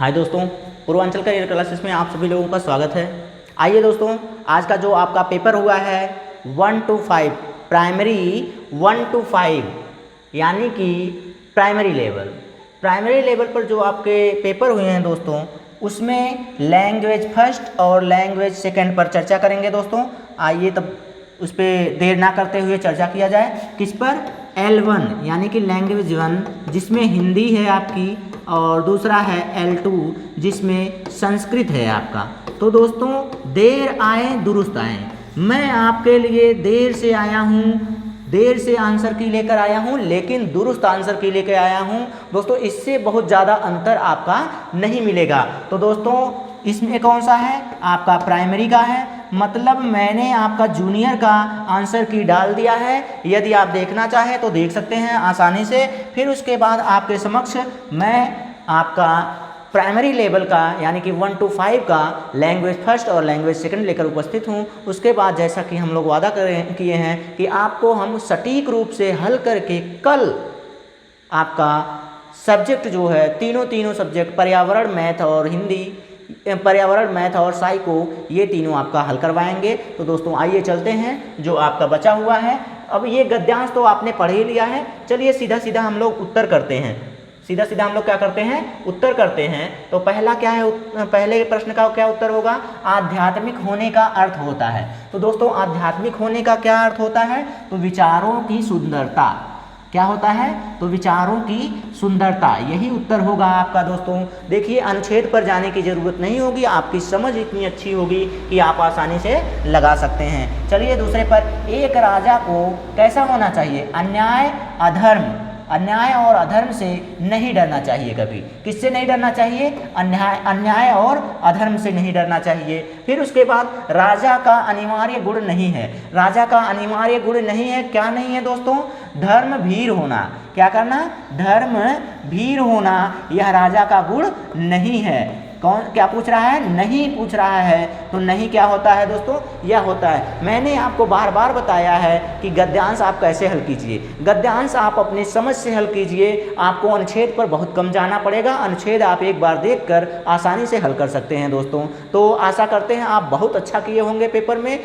हाय दोस्तों, Purvanchal career classes में आप सभी लोगों का स्वागत है। आइए दोस्तों, आज का जो आपका पेपर हुआ है 1 to 5 प्राइमरी 1 to 5 यानी कि प्राइमरी लेवल पर जो आपके पेपर हुए हैं दोस्तों, उसमें लैंग्वेज फर्स्ट और लैंग्वेज सेकंड पर चर्चा करेंगे दोस्तों। आइए तब उस पर देर ना करते हुए चर्चा किया जाए। किस पर? L1 यानी कि लैंग्वेज 1 जिसमें हिंदी है आपकी, और दूसरा है L2 जिसमें संस्कृत है आपका। तो दोस्तों, देर आए दुरुस्त आए, मैं आपके लिए देर से आया हूँ, देर से आंसर की लेकर आया हूँ, लेकिन दुरुस्त आंसर की लेकर आया हूँ दोस्तों। इससे बहुत ज़्यादा अंतर आपका नहीं मिलेगा। तो दोस्तों, इसमें कौन सा है? आपका प्राइमरी का है, मतलब मैंने आपका जूनियर का आंसर की डाल दिया है। यदि आप देखना चाहें तो देख सकते हैं आसानी से। फिर उसके बाद आपके समक्ष मैं आपका प्राइमरी लेवल का यानी कि 1 to 5 का लैंग्वेज फर्स्ट और लैंग्वेज सेकंड लेकर उपस्थित हूँ। उसके बाद जैसा कि हम लोग वादा किए हैं कि आपको हम सटीक रूप से हल करके कल आपका सब्जेक्ट जो है तीनों सब्जेक्ट पर्यावरण, मैथ और हिंदी, पर्यावरण, मैथ और साइको, ये तीनों आपका हल करवाएंगे। तो दोस्तों आइए चलते हैं जो आपका बचा हुआ है। अब ये गद्यांश तो आपने पढ़ ही लिया है। चलिए सीधा हम लोग उत्तर करते हैं। सीधा हम लोग क्या करते हैं? उत्तर करते हैं। तो पहला क्या है? पहले प्रश्न का क्या उत्तर होगा? आध्यात्मिक होने का अर्थ होता है। तो दोस्तों, आध्यात्मिक होने का क्या अर्थ होता है? तो विचारों की सुंदरता। क्या होता है? तो विचारों की सुंदरता, यही उत्तर होगा आपका दोस्तों। देखिए, अनुच्छेद पर जाने की जरूरत नहीं होगी, आपकी समझ इतनी अच्छी होगी कि आप आसानी से लगा सकते हैं। चलिए दूसरे पर, एक राजा को कैसा होना चाहिए? अन्याय और अधर्म से नहीं डरना चाहिए कभी। किससे नहीं डरना चाहिए? अन्याय और अधर्म से नहीं डरना चाहिए। फिर उसके बाद, राजा का अनिवार्य गुण नहीं है। राजा का अनिवार्य गुण नहीं है, क्या नहीं है दोस्तों? धर्म भीर होना। क्या करना? धर्म भीर होना, यह राजा का गुण नहीं है। कौन क्या पूछ रहा है? नहीं पूछ रहा है। तो नहीं क्या होता है दोस्तों? यह होता है। मैंने आपको बार बार बताया है कि गद्यांश आप कैसे हल कीजिए। गद्यांश आप अपनी समझ से हल कीजिए, आपको अनुच्छेद पर बहुत कम जाना पड़ेगा। अनुच्छेद आप एक बार देखकर आसानी से हल कर सकते हैं दोस्तों। तो आशा करते हैं आप बहुत अच्छा किए होंगे पेपर में।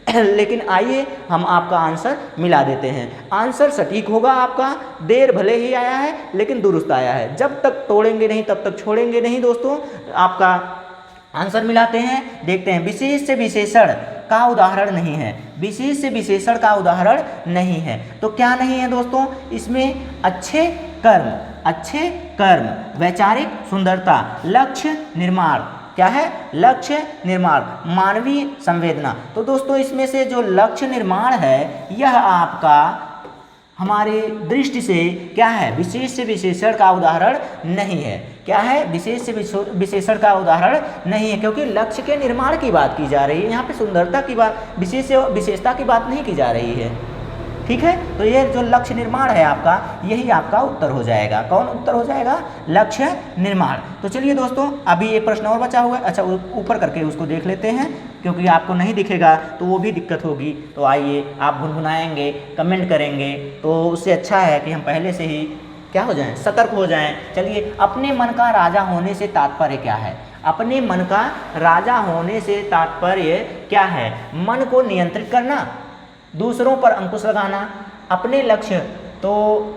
लेकिन आइए हम आपका आंसर मिला देते हैं। आंसर सटीक होगा आपका, देर भले ही आया है लेकिन दुरुस्त आया है। जब तक तोड़ेंगे नहीं तब तक छोड़ेंगे नहीं दोस्तों। आपका आंसर मिलाते हैं, देखते हैं। विशेष से विशेषण का उदाहरण नहीं है। विशेष से विशेषण का उदाहरण नहीं है। तो क्या नहीं है दोस्तों? इसमें अच्छे कर्म, वैचारिक सुंदरता, लक्ष्य निर्माण। क्या है? लक्ष्य निर्माण, मानवीय संवेदना। तो दोस्तों, इसमें से जो लक्ष्य निर्माण है, यह आपका हमारी दृष्टि से क्या है? विशेष से विशेषण का उदाहरण नहीं है। क्या है? विशेष से विशेषण का उदाहरण नहीं है, क्योंकि लक्ष्य के निर्माण की बात की जा रही है। यहाँ पे सुंदरता की बात, विशेष से विशेषता की बात नहीं की जा रही है। ठीक है, तो ये जो लक्ष्य निर्माण है आपका, यही आपका उत्तर हो जाएगा। कौन उत्तर हो जाएगा? लक्ष्य निर्माण। तो चलिए दोस्तों, अभी ये प्रश्न और बचा हुआ है। अच्छा, ऊपर करके उसको देख लेते हैं, क्योंकि आपको नहीं दिखेगा तो वो भी दिक्कत होगी। तो आइए, आप गुनगुनाएंगे, कमेंट करेंगे, तो उससे अच्छा है कि हम पहले से ही क्या हो जाएं? सतर्क हो जाएं। चलिए, अपने मन का राजा होने से तात्पर्य क्या है? अपने मन का राजा होने से तात्पर्य क्या है? मन को नियंत्रित करना, दूसरों पर अंकुश लगाना, अपने लक्ष्य, तो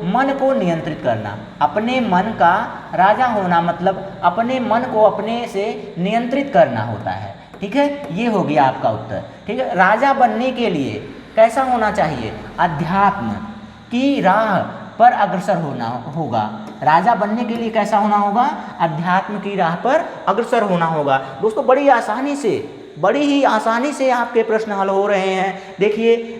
मन को नियंत्रित करना। अपने मन का राजा होना मतलब अपने मन को अपने से नियंत्रित करना होता है। ठीक है, ये हो गया आपका उत्तर। ठीक है, राजा बनने के लिए कैसा होना चाहिए? अध्यात्म की राह पर अग्रसर होना होगा। राजा बनने के लिए कैसा होना होगा? अध्यात्म की राह पर अग्रसर होना होगा। दोस्तों, बड़ी ही आसानी से आपके प्रश्न हल हो रहे हैं। देखिए,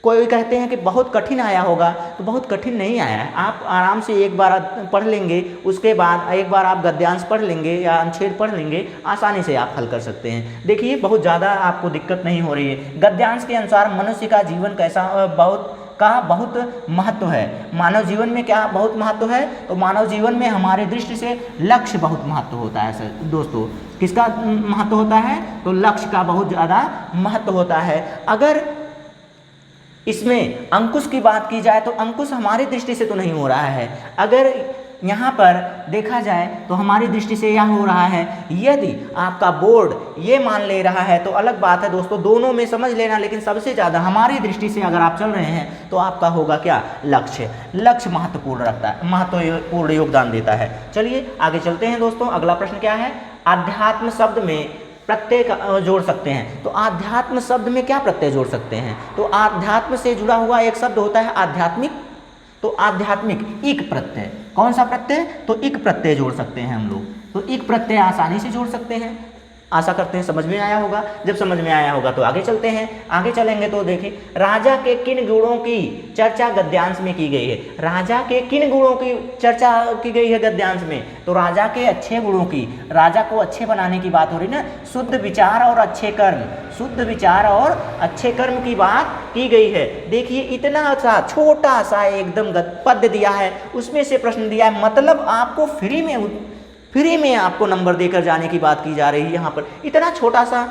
कोई कहते हैं कि बहुत कठिन आया होगा, तो बहुत कठिन नहीं आया है। आप आराम से एक बार पढ़ लेंगे, उसके बाद एक बार आप गद्यांश पढ़ लेंगे या अनुच्छेद पढ़ लेंगे, आसानी से आप हल कर सकते हैं। देखिए, बहुत ज़्यादा आपको दिक्कत नहीं हो रही है। गद्यांश के अनुसार मनुष्य का जीवन बहुत महत्व है। मानव जीवन में क्या बहुत महत्व है? तो मानव जीवन में हमारे दृष्टि से लक्ष्य बहुत महत्व होता है सर दोस्तों। किसका महत्व होता है? तो लक्ष्य का बहुत ज़्यादा महत्व होता है। अगर इसमें अंकुश की बात की जाए तो अंकुश हमारी दृष्टि से तो नहीं हो रहा है। अगर यहाँ पर देखा जाए तो हमारी दृष्टि से यह हो रहा है, यदि आपका बोर्ड ये मान ले रहा है तो अलग बात है दोस्तों, दोनों में समझ लेना, लेकिन सबसे ज़्यादा हमारी दृष्टि से अगर आप चल रहे हैं तो आपका होगा क्या, लक्ष्य। लक्ष्य महत्वपूर्ण रखता है, महत्वपूर्ण योगदान देता है। चलिए आगे चलते हैं दोस्तों। अगला प्रश्न क्या है, आध्यात्म शब्द में प्रत्यय जोड़ सकते हैं। तो आध्यात्म शब्द में क्या प्रत्यय जोड़ सकते हैं, तो आध्यात्म से जुड़ा हुआ एक शब्द होता है आध्यात्मिक, तो आध्यात्मिक इक प्रत्यय, कौन सा प्रत्यय, तो इक प्रत्यय जोड़ सकते हैं हम लोग। तो इक प्रत्यय आसानी से जोड़ सकते हैं, आशा करते हैं समझ में आया होगा। जब समझ में आया होगा तो आगे चलते हैं। आगे चलेंगे तो देखिए, राजा के किन गुणों की चर्चा गद्यांश में की गई है। राजा के किन गुणों की चर्चा की गई है गद्यांश में, तो राजा के अच्छे गुणों की, राजा को अच्छे बनाने की बात हो रही ना, शुद्ध विचार और अच्छे कर्म, शुद्ध विचार और अच्छे कर्म की बात की गई है। देखिए इतना सा छोटा सा एकदम पद्य दिया है, उसमें से प्रश्न दिया है, मतलब आपको फ्री में आपको नंबर देकर जाने की बात की जा रही है यहाँ पर। इतना छोटा सा,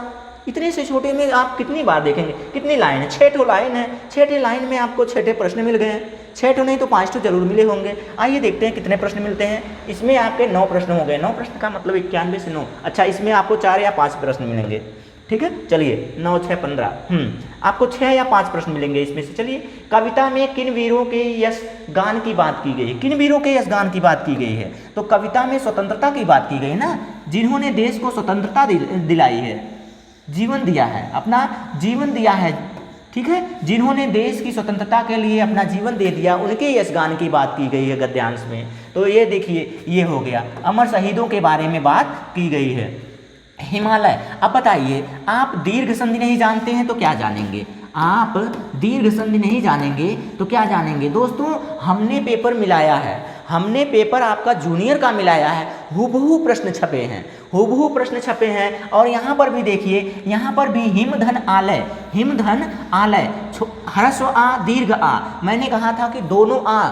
इतने से छोटे में आप कितनी बार देखेंगे, कितनी लाइन है, 6 लाइन है, 6 लाइन में आपको 6 प्रश्न मिल गए हैं। 6 नहीं तो 5 जरूर मिले होंगे। आइए देखते हैं कितने प्रश्न मिलते हैं। इसमें आपके 9 प्रश्न हो गए। 9 प्रश्न का मतलब 91 से 9, अच्छा इसमें आपको 4 या 5 प्रश्न मिलेंगे, ठीक है। चलिए 9 6 15, आपको 6 या 5 प्रश्न मिलेंगे इसमें से। चलिए, कविता में किन वीरों के यश गान की बात की गई है, किन वीरों के यश गान की बात की गई है, तो कविता में स्वतंत्रता की बात की गई ना, जिन्होंने देश को स्वतंत्रता दिलाई है, जीवन दिया है, अपना जीवन दिया है, ठीक है, जिन्होंने देश की स्वतंत्रता के लिए अपना जीवन दे दिया, उनके यश गान की बात की गई है गद्यांश में। तो ये देखिए, ये हो गया, अमर शहीदों के बारे में बात की गई है। हिमालय, अब बताइए, आप दीर्घ संधि नहीं जानते हैं तो क्या जानेंगे, आप दीर्घ संधि नहीं जानेंगे तो क्या जानेंगे। दोस्तों हमने पेपर मिलाया है, हमने पेपर आपका जूनियर का मिलाया है, हूबहू प्रश्न छपे हैं, हूबहू प्रश्न छपे हैं। और यहाँ पर भी देखिए, यहाँ पर भी हिमधन आलय, हिमधन आलय, ह्रस्व आ दीर्घ आ, मैंने कहा था कि दोनों आ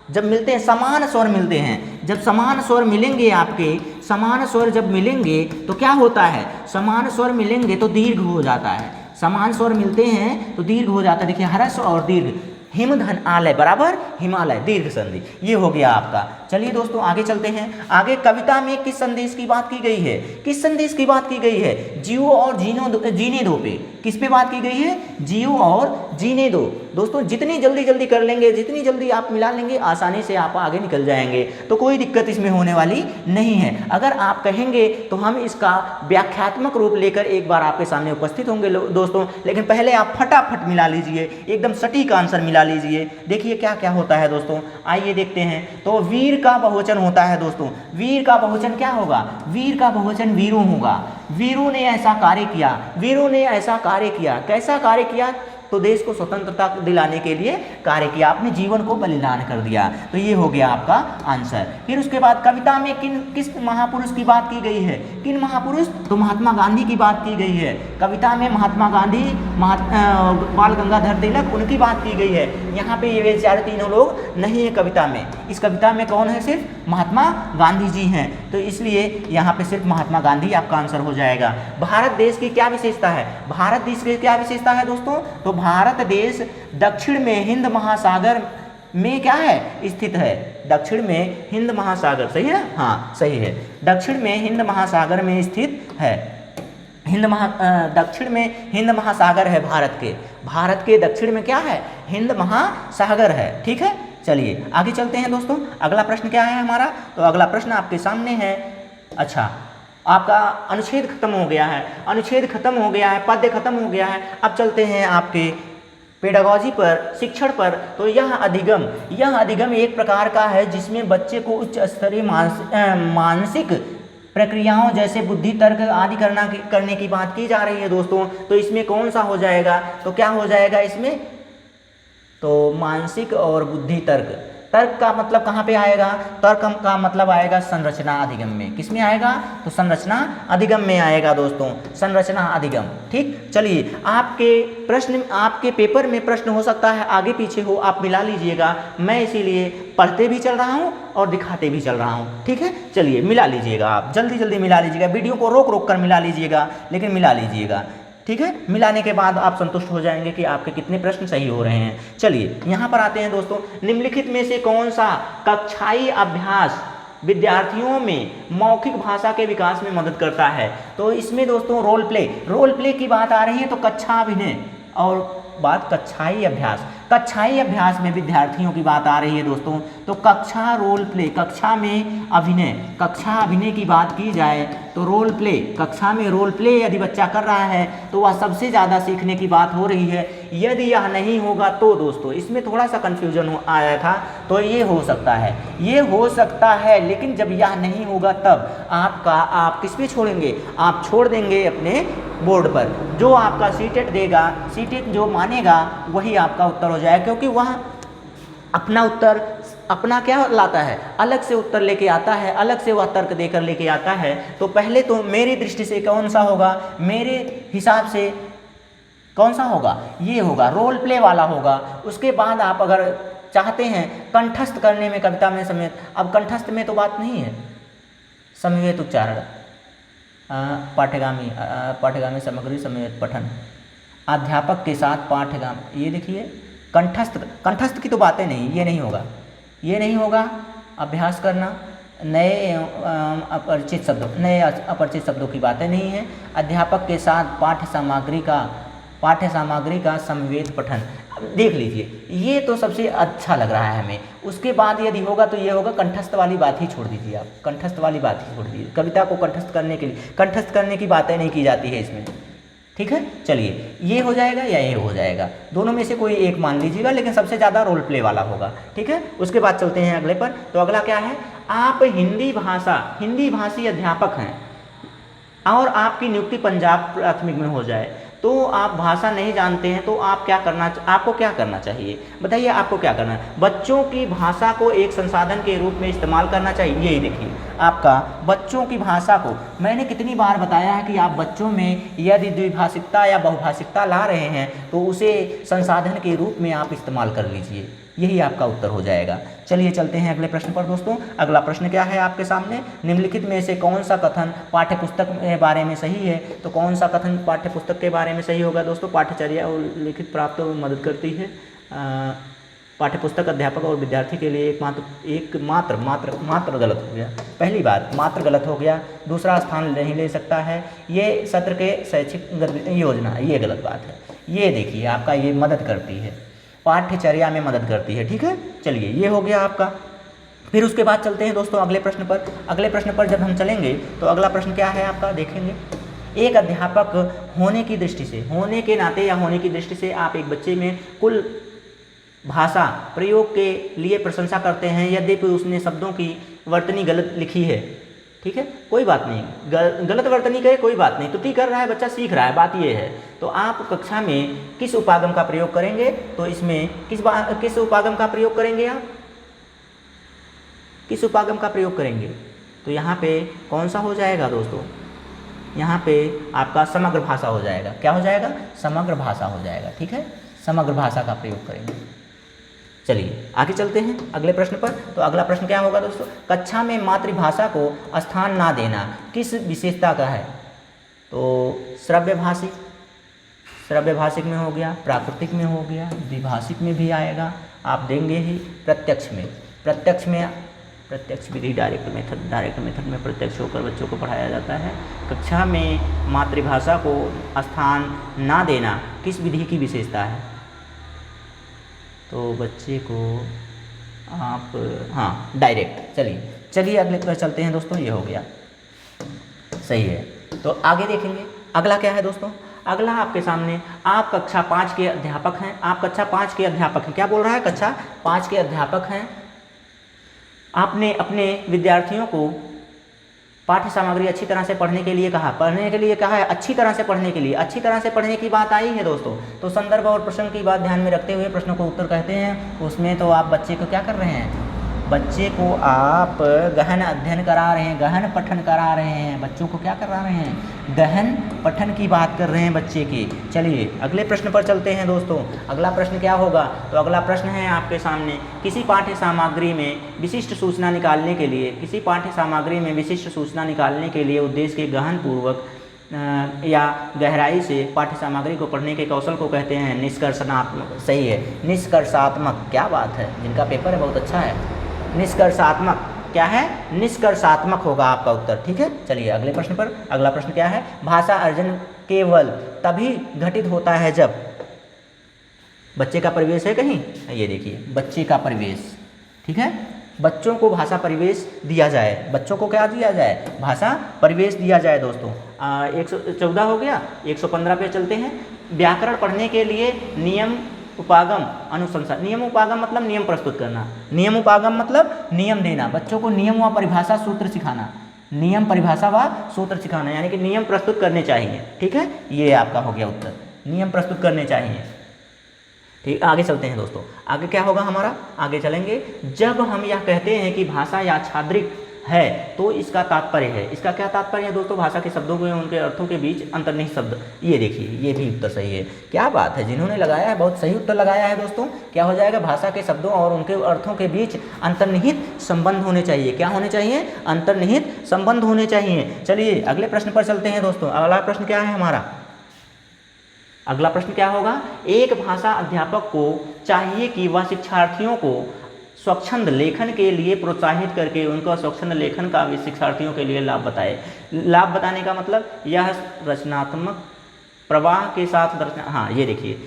जब मिलते हैं, समान स्वर मिलते हैं, जब समान स्वर मिलेंगे, आपके समान स्वर जब मिलेंगे तो क्या होता है, समान स्वर मिलेंगे तो दीर्घ हो जाता है, समान स्वर मिलते हैं तो दीर्घ हो जाता है। देखिए ह्रस्व और दीर्घ, हिमधन आलय बराबर हिमालय, दीर्घ संधि, ये हो गया आपका। चलिए दोस्तों आगे चलते हैं। आगे कविता में किस संदेश की बात की गई है, किस संदेश की बात की गई है, जियो और जीने दो पे, किस पे बात की गई है, जियो और जीने दो। दोस्तों जितनी जल्दी कर लेंगे, जितनी जल्दी आप मिला लेंगे, आसानी से आप आगे निकल जाएंगे, तो कोई दिक्कत इसमें होने वाली नहीं है। अगर आप कहेंगे तो हम इसका व्याख्यात्मक रूप लेकर एक बार आपके सामने उपस्थित होंगे दोस्तों, लेकिन पहले आप फटाफट मिला लीजिए, एकदम सटीक आंसर मिला लीजिए। देखिए क्या क्या होता है दोस्तों, आइए देखते हैं। तो वीर का बहुवचन होता है दोस्तों, वीर का बहुवचन क्या होगा, वीर का बहुवचन वीरों होगा। वीरों ने ऐसा कार्य किया, वीरों ने ऐसा कार्य किया, कैसा कार्य किया, तो देश को स्वतंत्रता दिलाने के लिए कार्य किया, अपने जीवन को बलिदान कर दिया। तो ये हो गया आपका आंसर। फिर उसके बाद कविता में किस महापुरुष की बात की गई है, किन महापुरुष, तो महात्मा गांधी की बात की गई है। कविता में महात्मा गांधी, बाल गंगाधर तिलक, उनकी बात की गई है। यहाँ पे ये चार तीनों लोग नहीं है कविता में, इस कविता में कौन है, सिर्फ महात्मा गांधी जी हैं, तो इसलिए यहाँ पे सिर्फ महात्मा गांधी आपका आंसर हो जाएगा। भारत देश की क्या विशेषता है, भारत देश की क्या विशेषता है दोस्तों, तो भारत देश दक्षिण में हिंद महासागर में क्या है, स्थित है, दक्षिण में हिंद महासागर, सही है, हाँ सही है, दक्षिण में हिंद महासागर में स्थित है। दक्षिण में हिंद महासागर है भारत के दक्षिण में क्या है, हिंद महासागर है, ठीक है। चलिए आगे चलते हैं दोस्तों। अगला प्रश्न क्या है हमारा, तो अगला प्रश्न आपके सामने है। अच्छा, आपका अनुच्छेद खत्म हो गया है, अनुच्छेद खत्म हो गया है, पद्य खत्म हो गया है। अब चलते हैं आपके पेडागॉजी पर, शिक्षण पर। तो यह अधिगम एक प्रकार का है जिसमें बच्चे को उच्च स्तरीय मानसिक प्रक्रियाओं जैसे बुद्धि तर्क आदि करने की बात की जा रही है दोस्तों। तो इसमें कौन सा हो जाएगा, तो क्या हो जाएगा इसमें, तो मानसिक और बुद्धि तर्क। तर्क का मतलब कहाँ पे आएगा, तर्क का मतलब आएगा संरचना अधिगम में, किस में आएगा, तो संरचना अधिगम में आएगा दोस्तों, संरचना अधिगम, ठीक। चलिए आपके प्रश्न, आपके पेपर में प्रश्न हो सकता है आगे पीछे हो, आप मिला लीजिएगा, मैं इसीलिए पढ़ते भी चल रहा हूँ और दिखाते भी चल रहा हूँ, ठीक है। चलिए मिला लीजिएगा, आप जल्दी मिला लीजिएगा, वीडियो को रोक कर मिला लीजिएगा, लेकिन मिला लीजिएगा। ठीक है, मिलाने के बाद आप संतुष्ट हो जाएंगे कि आपके कितने प्रश्न सही हो रहे हैं। चलिए यहाँ पर आते हैं दोस्तों, निम्नलिखित में से कौन सा कक्षाई अभ्यास विद्यार्थियों में मौखिक भाषा के विकास में मदद करता है। तो इसमें दोस्तों रोल प्ले की बात आ रही है, तो कक्षा अभिनय और बात कक्षाई अभ्यास में विद्यार्थियों की बात आ रही है दोस्तों। तो कक्षा रोल प्ले, कक्षा अभिनय की बात की जाए तो रोल प्ले, कक्षा में रोल प्ले यदि बच्चा कर रहा है तो वह सबसे ज़्यादा सीखने की बात हो रही है। यदि यह नहीं होगा तो दोस्तों, इसमें थोड़ा सा कन्फ्यूजन आया था, तो ये हो सकता है, लेकिन जब यह नहीं होगा तब आप किस पे छोड़ेंगे, आप छोड़ देंगे अपने बोर्ड पर। जो आपका सीटेट देगा, सीटेट जो मानेगा वही आपका उत्तर हो जाएगा, क्योंकि वह अपना क्या लाता है, अलग से उत्तर लेके आता है, अलग से वह तर्क देकर लेके आता है। तो पहले तो मेरी दृष्टि से कौन सा होगा, मेरे हिसाब से कौन सा होगा, ये होगा, रोल प्ले वाला होगा। उसके बाद आप अगर चाहते हैं कंठस्थ करने में कविता में समेत, अब कंठस्थ में तो बात नहीं है, समवेत उच्चारण, पाठ्यगामी सामग्री समेत पठन, अध्यापक के साथ पाठ्यगामी, ये देखिए कंठस्थ की तो बातें नहीं, ये नहीं होगा। अभ्यास करना, नए अपरिचित शब्दों की बातें नहीं है। अध्यापक के साथ पाठ्य सामग्री का समवेत पठन, देख लीजिए, ये तो सबसे अच्छा लग रहा है हमें। उसके बाद यदि होगा तो ये होगा, कंठस्थ वाली बात ही छोड़ दीजिए आप, कविता को कंठस्थ करने की बातें नहीं की जाती है इसमें, ठीक है। चलिए, ये हो जाएगा या ये हो जाएगा, दोनों में से कोई एक मान लीजिएगा, लेकिन सबसे ज़्यादा रोल प्ले वाला होगा, ठीक है। उसके बाद चलते हैं अगले पर। तो अगला क्या है, आप हिंदी भाषी अध्यापक हैं और आपकी नियुक्ति पंजाब प्राथमिक में हो जाए, तो आप भाषा नहीं जानते हैं, तो आपको क्या करना चाहिए, बताइए, आपको क्या करना है। बच्चों की भाषा को एक संसाधन के रूप में इस्तेमाल करना चाहिए। यही देखिए, आपका बच्चों की भाषा को, मैंने कितनी बार बताया है कि आप बच्चों में यदि द्विभाषिकता या बहुभाषिकता ला रहे हैं तो उसे संसाधन के रूप में आप इस्तेमाल कर लीजिए, यही आपका उत्तर हो जाएगा। चलिए चलते हैं अगले प्रश्न पर दोस्तों। अगला प्रश्न क्या है आपके सामने, निम्नलिखित में से कौन सा कथन पाठ्यपुस्तक के बारे में सही है। तो कौन सा कथन पाठ्यपुस्तक के बारे में सही होगा दोस्तों, पाठ्यचर्या और लिखित प्राप्त मदद करती है। पाठ्यपुस्तक अध्यापक और विद्यार्थी के लिए मात्र गलत हो गया, पहली बात मात्र गलत हो गया, दूसरा स्थान नहीं ले सकता है, ये सत्र के शैक्षिक योजना, ये गलत बात है। ये देखिए आपका ये मदद करती है, पाठ्यचर्या में मदद करती है, ठीक है। चलिए, ये हो गया आपका। फिर उसके बाद चलते हैं दोस्तों अगले प्रश्न पर। अगले प्रश्न पर जब हम चलेंगे तो अगला प्रश्न क्या है आपका, देखेंगे। एक अध्यापक होने की दृष्टि से, होने के नाते या होने की दृष्टि से आप एक बच्चे में कुल भाषा प्रयोग के लिए प्रशंसा करते हैं, यद्यपि उसने शब्दों की वर्तनी गलत लिखी है, ठीक है, कोई बात नहीं, गलत वर्तनी करे कोई बात नहीं, त्रुटि कर रहा है बच्चा, सीख रहा है, बात ये है। तो आप कक्षा में किस उपागम का प्रयोग करेंगे, तो इसमें किस उपागम का प्रयोग करेंगे, आप किस उपागम का प्रयोग करेंगे। तो यहाँ पे कौन सा हो जाएगा दोस्तों, यहाँ पे आपका समग्र भाषा हो जाएगा। क्या हो जाएगा, समग्र भाषा हो जाएगा, ठीक है, समग्र भाषा का प्रयोग करेंगे। चलिए आगे चलते हैं अगले प्रश्न पर। तो अगला प्रश्न क्या होगा दोस्तों, कक्षा में मातृभाषा को स्थान ना देना किस विशेषता का है। तो श्रव्य भाषिक में हो गया, प्राकृतिक में हो गया, द्विभाषिक में भी आएगा, आप देंगे ही। प्रत्यक्ष विधि डायरेक्ट मेथड में प्रत्यक्ष होकर बच्चों को पढ़ाया जाता है। कक्षा में मातृभाषा को स्थान ना देना किस विधि की विशेषता है। तो बच्चे को आप डायरेक्ट। चलिए अगले पर चलते हैं दोस्तों, ये हो गया, सही है। तो आगे देखेंगे अगला क्या है दोस्तों। अगला आपके सामने, आप कक्षा 5 के अध्यापक हैं, क्या बोल रहा है, कक्षा 5 के अध्यापक हैं। आपने अपने विद्यार्थियों को पाठ्य सामग्री अच्छी तरह से पढ़ने के लिए कहा है, अच्छी तरह से पढ़ने की बात आई है दोस्तों। तो संदर्भ और प्रसंग की बात ध्यान में रखते हुए प्रश्नों को उत्तर कहते हैं। उसमें तो आप बच्चे को क्या कर रहे हैं, बच्चे को आप गहन अध्ययन करा रहे हैं, गहन पठन करा रहे हैं, बच्चों को क्या करा रहे हैं, गहन पठन की बात कर रहे हैं बच्चे की। चलिए अगले प्रश्न पर चलते हैं दोस्तों। अगला प्रश्न क्या होगा, तो अगला प्रश्न है आपके सामने, किसी पाठ्य सामग्री में विशिष्ट सूचना निकालने के लिए उद्देश्य के गहन पूर्वक या गहराई से पाठ्य सामग्री को पढ़ने के कौशल को कहते हैं निष्कर्षणात्मक। सही है, निष्कर्षात्मक। क्या बात है, जिनका पेपर है बहुत अच्छा है। निष्कर्षात्मक क्या है, निष्कर्षात्मक होगा आपका उत्तर। ठीक है, चलिए अगले प्रश्न पर। अगला प्रश्न क्या है, भाषा अर्जन केवल तभी घटित होता है जब बच्चे का परिवेश है कहीं, ये देखिए बच्चे का परिवेश। ठीक है, बच्चों को भाषा परिवेश दिया जाए, बच्चों को क्या दिया जाए, भाषा परिवेश दिया जाए दोस्तों। 114 हो गया, 115 पे चलते हैं। व्याकरण पढ़ने के लिए नियम उपागम अनुशंसा। नियम उपागम मतलब नियम प्रस्तुत करना, नियम उपागम मतलब नियम देना, बच्चों को नियम व परिभाषा सूत्र सिखाना, नियम परिभाषा व सूत्र सिखाना, यानी कि नियम प्रस्तुत करने चाहिए। ठीक है, ये आपका हो गया उत्तर, नियम प्रस्तुत करने चाहिए। ठीक, आगे चलते हैं दोस्तों। आगे क्या होगा हमारा, आगे चलेंगे। जब हम यह कहते हैं कि भाषा याच्छादृक है तो इसका तात्पर्य है। इसका क्या तात्पर्य है दोस्तों, भाषा के शब्दों के उनके अर्थों के बीच अंतर्निहित शब्द। ये देखिए, ये भी उत्तर सही है। क्या बात है, जिन्होंने लगाया है बहुत सही उत्तर लगाया है दोस्तों। क्या हो जाएगा, भाषा के शब्दों और उनके अर्थों के बीच अंतर्निहित संबंध होने चाहिए। क्या होने चाहिए, अंतर्निहित संबंध होने चाहिए। चलिए अगले प्रश्न पर चलते हैं दोस्तों। अगला प्रश्न क्या है हमारा, अगला प्रश्न क्या होगा, एक भाषा अध्यापक को चाहिए कि वह शिक्षार्थियों को स्वच्छंद लेखन के लिए प्रोत्साहित करके उनका स्वच्छंद लेखन का भी शिक्षार्थियों के लिए लाभ बताए। लाभ बताने का मतलब यह रचनात्मक प्रवाह के साथ हाँ ये देखिए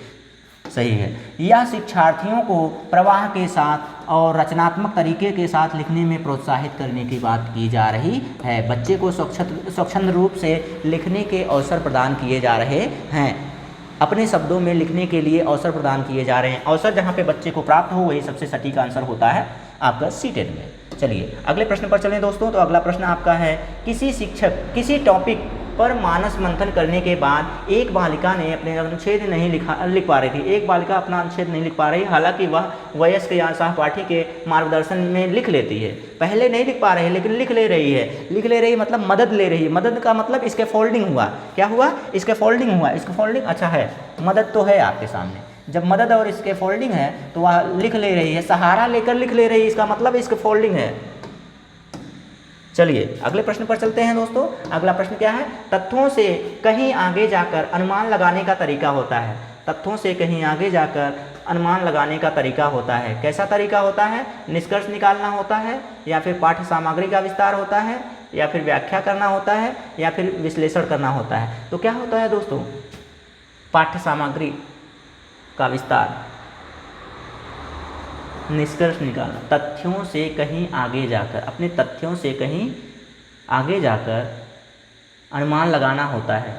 सही है, यह शिक्षार्थियों को प्रवाह के साथ और रचनात्मक तरीके के साथ लिखने में प्रोत्साहित करने की बात की जा रही है। बच्चे को स्वच्छंद रूप से लिखने के अवसर प्रदान किए जा रहे हैं, अपने शब्दों में लिखने के लिए अवसर प्रदान किए जा रहे हैं। अवसर जहाँ पे बच्चे को प्राप्त हो वही सबसे सटीक आंसर होता है आपका सीटेट में। चलिए अगले प्रश्न पर चलें दोस्तों। तो अगला प्रश्न आपका है, किसी शिक्षक किसी टॉपिक पर मानस मंथन करने के बाद एक बालिका ने अपने अनुच्छेद नहीं लिख पा रही थी। एक बालिका अपना अनुच्छेद नहीं लिख पा रही, हालांकि वह वयस्क या सहपाठी के मार्गदर्शन में लिख लेती है। पहले नहीं लिख पा रही है लेकिन लिख ले रही है। लिख ले रही मतलब मदद ले रही है। मदद का मतलब इसके फोल्डिंग हुआ, क्या हुआ, इसके फोल्डिंग हुआ। इसके फोल्डिंग अच्छा है, मदद तो है आपके सामने। जब मदद और इसके फोल्डिंग है तो वह लिख ले रही है, सहारा लेकर लिख ले रही है, इसका मतलब इसके फोल्डिंग है। चलिए अगले प्रश्न पर चलते हैं दोस्तों। अगला प्रश्न क्या है, तथ्यों से कहीं आगे जाकर अनुमान लगाने का तरीका होता है। तथ्यों से कहीं आगे जाकर अनुमान लगाने का तरीका होता है। कैसा तरीका होता है, निष्कर्ष निकालना होता है, या फिर पाठ्य सामग्री का विस्तार होता है, या फिर व्याख्या करना होता है, या फिर विश्लेषण करना होता है। तो क्या होता है दोस्तों, पाठ्य सामग्री का विस्तार, निष्कर्ष निकालना, तथ्यों से कहीं आगे जाकर, अपने तथ्यों से कहीं आगे जाकर अनुमान लगाना होता है।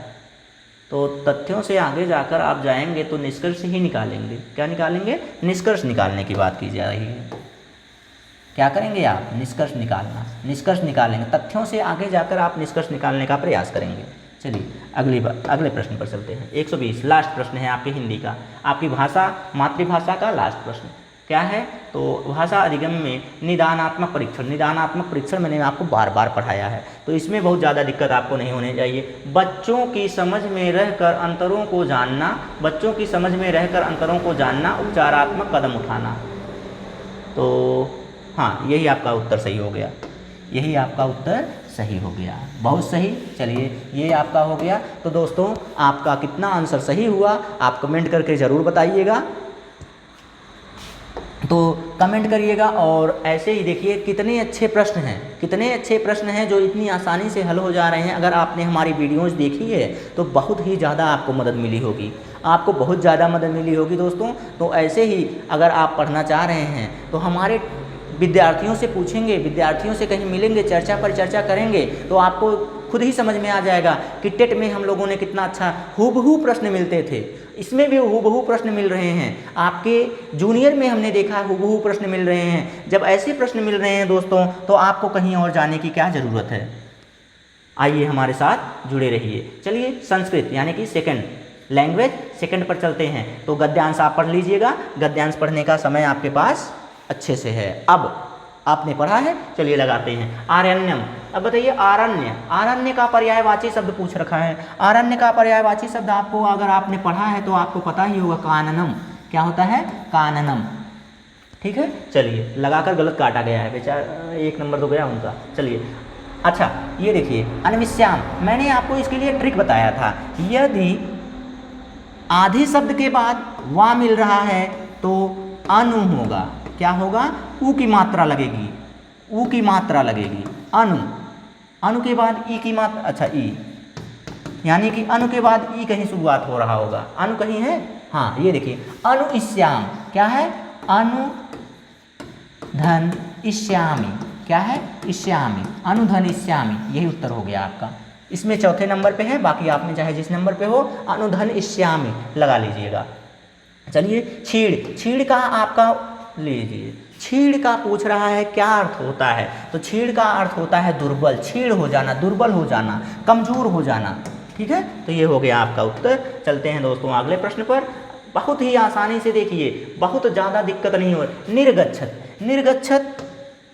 तो तथ्यों से आगे जाकर आप जाएंगे तो निष्कर्ष ही निकालेंगे। क्या निकालेंगे, निष्कर्ष निकालने की बात की जा रही है। क्या करेंगे आप, निष्कर्ष निकालना, निष्कर्ष निकालेंगे। तथ्यों से आगे जाकर आप निष्कर्ष निकालने का प्रयास करेंगे। चलिए अगले प्रश्न पर चलते हैं। 120 लास्ट प्रश्न है आपके हिंदी का, आपकी भाषा मातृभाषा का लास्ट प्रश्न क्या है। तो भाषा अधिगम में निदानात्मक परीक्षण, निदानात्मक परीक्षण मैंने आपको बार बार पढ़ाया है, तो इसमें बहुत ज़्यादा दिक्कत आपको नहीं होनी चाहिए। बच्चों की समझ में रहकर अंतरों को जानना, बच्चों की समझ में रहकर अंतरों को जानना, उपचारात्मक कदम उठाना। तो हाँ, यही आपका उत्तर सही हो गया, यही आपका उत्तर सही हो गया, बहुत सही। चलिए ये आपका हो गया। तो दोस्तों आपका कितना आंसर सही हुआ आप कमेंट करके ज़रूर बताइएगा। तो कमेंट करिएगा। और ऐसे ही देखिए कितने अच्छे प्रश्न हैं, कितने अच्छे प्रश्न हैं जो इतनी आसानी से हल हो जा रहे हैं। अगर आपने हमारी वीडियोज़ देखी है तो बहुत ही ज़्यादा आपको मदद मिली होगी, आपको बहुत ज़्यादा मदद मिली होगी दोस्तों। तो ऐसे ही अगर आप पढ़ना चाह रहे हैं तो हमारे विद्यार्थियों से पूछेंगे, विद्यार्थियों से कहीं मिलेंगे, चर्चा पर चर्चा करेंगे तो आपको खुद ही समझ में आ जाएगा कि टेट में हम लोगों ने कितना अच्छा हूबहू प्रश्न मिलते थे, इसमें भी हूबहू प्रश्न मिल रहे हैं। आपके जूनियर में हमने देखा हूबहू प्रश्न मिल रहे हैं। जब ऐसे प्रश्न मिल रहे हैं दोस्तों तो आपको कहीं और जाने की क्या ज़रूरत है। आइए हमारे साथ जुड़े रहिए। चलिए संस्कृत यानी कि सेकंड लैंग्वेज सेकंड पर चलते हैं। तो गद्यांश आप पढ़ लीजिएगा, गद्यांश पढ़ने का समय आपके पास अच्छे से है। अब आपने पढ़ा है, चलिए लगाते हैं आरण्यम। अब बताइए आरण्य, आरण्य का पर्यायवाची शब्द पूछ रखा है। आरण्य का पर्यायवाची शब्द आपको अगर आपने पढ़ा है तो आपको पता ही होगा, काननम। क्या होता है, काननम। ठीक है, चलिए लगाकर गलत काटा गया है बेचारा, 1 नंबर तो गया उनका। चलिए अच्छा ये देखिए अन्विष्याम, मैंने आपको इसके लिए ट्रिक बताया था। यदि आधे शब्द के बाद वा मिल रहा है तो अनु होगा। क्या होगा? ऊ की मात्रा लगेगी, ऊ की मात्रा लगेगी, अनु। अनु के बाद ई की मात्रा, अच्छा ई, यानी कि अनु के बाद ई कहीं शुरुआत हो रहा होगा। अनु कहीं है, हाँ ये देखिए अनुइष्याम, क्या है? अनु धन इष्यामि, क्या है? इष्यामि, अनुधन इष्यामि, यही उत्तर हो गया आपका। इसमें चौथे नंबर पे है, बाकी आपने चाहे जिस नंबर पे हो अनुधन इष्यामि लगा लीजिएगा। चलिए छीड़, छीड़ का आपका लीजिए, छीड़ का पूछ रहा है क्या अर्थ होता है, तो छीड़ का अर्थ होता है दुर्बल, छीड़ हो जाना, दुर्बल हो जाना, कमजोर हो जाना। ठीक है, तो ये हो गया आपका उत्तर। चलते हैं दोस्तों अगले प्रश्न पर। बहुत ही आसानी से देखिए, बहुत ज़्यादा दिक्कत नहीं हो। निर्गच्छत, निर्गच्छत,